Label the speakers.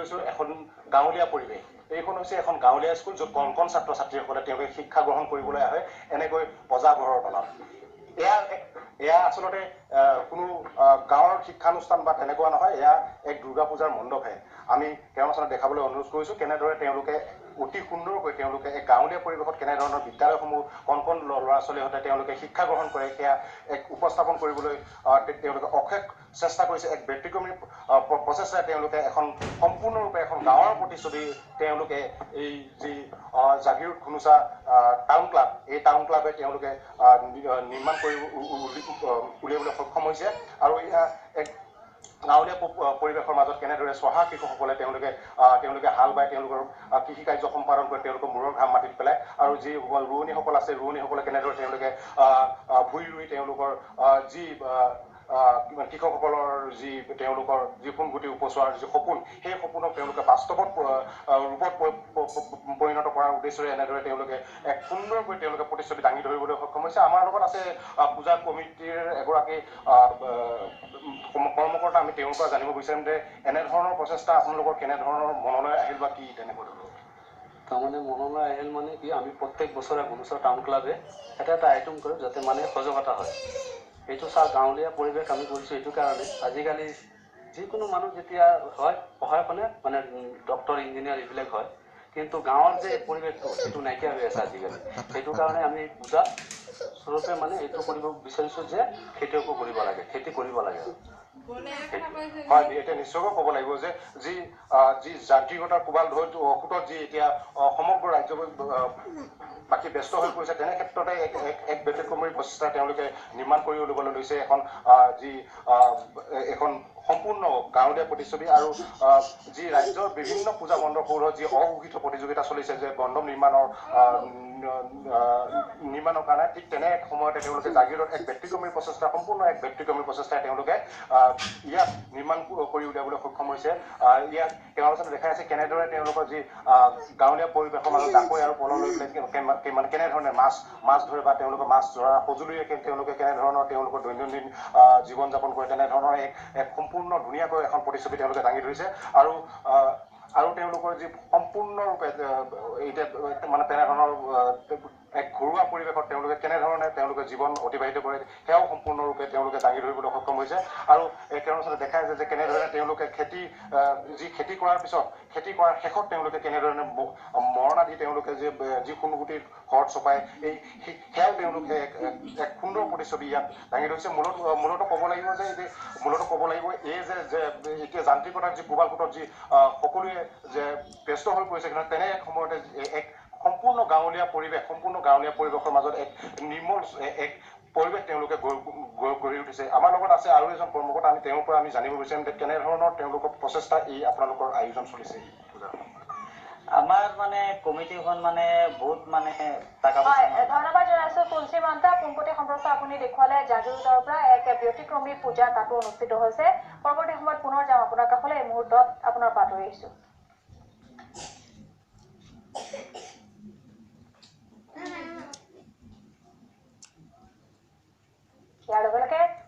Speaker 1: লৈছোঁ এখন গাঁৱলীয়া পৰিৱেশ। এইখন হৈছে এখন গাঁৱলীয়া স্কুল, য'ত কণ কণ ছাত্ৰ ছাত্ৰীসকলে তেওঁলোকে শিক্ষা গ্ৰহণ কৰিবলৈ আহে এনেকৈ অজাঘৰৰ তলত। এয়া আচলতে কোনো গাঁৱৰ শিক্ষানুষ্ঠান বা তেনেকুৱা নহয়, এয়া এক দুৰ্গা পূজাৰ মণ্ডপহে। আমি কেইবাখনত দেখাবলৈ অনুৰোধ কৰিছোঁ কেনেদৰে তেওঁলোকে অতি সুন্দৰকৈ তেওঁলোকে এক গাঁৱলীয়া পৰিৱেশত কেনেধৰণৰ বিদ্যালয়সমূহ কণ কণ ল'ৰা ছোৱালীহঁতে তেওঁলোকে শিক্ষা গ্ৰহণ কৰে, সেয়া এক উপস্থাপন কৰিবলৈ তেওঁলোকে অশেষ চেষ্টা কৰিছে। এক ব্যতিক্ৰমী প্ৰচেষ্টাৰে তেওঁলোকে এখন সম্পূৰ্ণৰূপে এখন গাঁৱৰ প্ৰতিচ্ছবি তেওঁলোকে এই যি জাগিৰোড ঘুনুচা টাউন ক্লাব, এই টাউন ক্লাবে তেওঁলোকে নিৰ্মাণ কৰি উলিয়াবলৈ সক্ষম হৈছে। আৰু এয়া এক গাঁৱলীয়া পৰিৱেশৰ মাজত কেনেদৰে চহা কৃষকসকলে তেওঁলোকে হাল বাই তেওঁলোকৰ কৃষি কাৰ্য সম্পাদন কৰি তেওঁলোকৰ মূৰৰ ঘাম মাটিত পেলায়। আৰু যি ৰোৱনীসকল আছে, ৰোৱনীসকলে কেনেদৰে তেওঁলোকে ভূঁই ৰুই তেওঁলোকৰ যি কৃষকসকলৰ তেওঁলোকৰ যি সোণগুটি উপচোৱাৰ যি সপোন, সেই সপোনক তেওঁলোকে বাস্তৱত ৰূপত পৰিণত কৰাৰ উদ্দেশ্যৰে এনেদৰে তেওঁলোকে এক সুন্দৰকৈ তেওঁলোকে প্ৰতিচ্ছবি দাঙি ধৰিবলৈ সক্ষম হৈছে। আমাৰ লগত আছে পূজা কমিটিৰ এগৰাকী কৰ্মকৰ্তা। আমি তেওঁৰ পৰা জানিব বিচাৰিম যে এনেধৰণৰ প্ৰচেষ্টা আপোনালোকৰ কেনেধৰণৰ মনলৈ আহিল বা কি তেনেকুৱা ধৰণৰ?
Speaker 2: তাৰমানে মনলৈ আহিল মানে কি, আমি প্ৰত্যেক বছৰে ঘুনুচা টাউন ক্লাবে এটা আইটেম কৰোঁ যাতে মানে সজাগতা হয়। এইটো গাঁৱলীয়া পৰিৱেশ আমি কৰিছোঁ এইটো কাৰণে, আজিকালি যিকোনো মানুহ যেতিয়া হয় পঢ়াৰ মানে ডক্টৰ ইঞ্জিনিয়াৰ এইবিলাক হয়, কিন্তু গাঁৱৰ যে পৰিৱেশটো সেইটো নাইকিয়া হৈ আছে আজিকালি। সেইটো কাৰণে আমি পূজা স্বৰূপে মানে এইটো কৰিব বিচাৰিছোঁ যে খেতিয়কো কৰিব লাগে, খেতি কৰিব লাগে।
Speaker 1: হয়, এতিয়া নিশ্চয়কৈ ক'ব লাগিব যে যি যান্ত্ৰিকতাৰ কোবাল অসুতত যি এতিয়া সমগ্ৰ ৰাজ্যবোৰ বাকী ব্যস্ত হৈ পৰিছে, তেনে ক্ষেত্ৰতে এক ব্যতিক্ৰমী প্ৰচেষ্টা তেওঁলোকে নিৰ্মাণ কৰি উলিয়াবলৈ লৈছে এখন সম্পূৰ্ণ গাঁৱলীয়া প্ৰতিচ্ছবি। আৰু যি ৰাজ্যৰ বিভিন্ন পূজা মণ্ডপবোৰত যি অঘোষিত প্ৰতিযোগিতা চলিছে যে মণ্ডপ নিৰ্মাণৰ কাৰণে, ঠিক তেনে এক সময়তে তেওঁলোকে জাগিৰোডত এক ব্যতিক্ৰমী প্ৰচেষ্টা, সম্পূৰ্ণ এক ব্যতিক্ৰমী প্ৰচেষ্টাই তেওঁলোকে ইয়াত নিৰ্মাণ কৰি উলিয়াবলৈ সক্ষম হৈছে। ইয়াত তেওঁলোকে দেখাই আছে কেনেদৰে তেওঁলোকৰ যি গাঁৱলীয়া পৰিৱেশৰ মাজত জাকৈ আৰু পল লৈ পেলাই মানে কেনেধৰণে মাছ ধৰে বা তেওঁলোকৰ মাছ ধৰা সঁজুলিৰে তেওঁলোকে কেনেধৰণৰ তেওঁলোকৰ দৈনন্দিন জীৱন যাপন কৰে, তেনেধৰণৰ এক সম্পূৰ্ণ ধুনীয়াকৈ এখন প্ৰতিচ্ছবি তেওঁলোকে দাঙি ধৰিছে। আৰু তেওঁলোকৰ যি সম্পূৰ্ণৰূপে এতিয়া মানে তেনেধৰণৰ এক ঘৰুৱা পৰিৱেশত তেওঁলোকে কেনেধৰণে তেওঁলোকে জীৱন অতিবাহিত কৰে, সেয়াও সম্পূৰ্ণৰূপে তেওঁলোকে দাঙি ধৰিবলৈ সক্ষম হৈছে। আৰু তেওঁলোকে দেখাই আছে যে কেনেধৰণে তেওঁলোকে খেতি কৰাৰ পিছত, খেতি কৰাৰ শেষত তেওঁলোকে কেনেধৰণে মৰণা দি তেওঁলোকে যি সোণগুটিৰ ঘৰত চপায়, সেয়াও তেওঁলোকে এক সুন্দৰ প্ৰতিচ্ছবি ইয়াত দাঙি ধৰিছে। মূলত ক'ব লাগিব এই যে এতিয়া যান্ত্ৰিকতাৰ যি কোবালপুতত যি সকলোৱে যে ব্যস্ত হৈ পৰিছে, কিন্তু তেনে এক সময়তে এক সম্পূৰ্ণ গাঁৱলীয়া পৰিৱেশৰ মাজত এক নিৰ্মল এক পৰিৱেশ তেওঁলোকে গঢ়ি উঠিছে। আমাৰ লগত আছে আৰু এজন কৰ্মকৰ্তা, আমি তেওঁৰ পৰা আমি জানিব বিচাৰিম যে কেনেধৰণৰ তেওঁলোকৰ প্ৰচেষ্টা এই আপোনালোকৰ আয়োজন চলিছে এই পূজাৰ?
Speaker 3: আমাৰ মানে কমিটিখন মানে বহুত মানে ধন্যবাদ জনাইছো তুলসী মান্তা। পোনপটীয়া সম্পৰ্ক আপুনি দেখুৱালে জাগিৰোডৰ পৰা এক ব্যতিক্ৰমী পূজা তাতো অনুষ্ঠিত হৈছে। পৰৱৰ্তী সময়ত পুনৰ যাম আপোনাৰ কাষলৈ, এই মুহূৰ্তত আপোনাৰ পৰা আঁতৰি আহিছো। ইয়াৰ লগে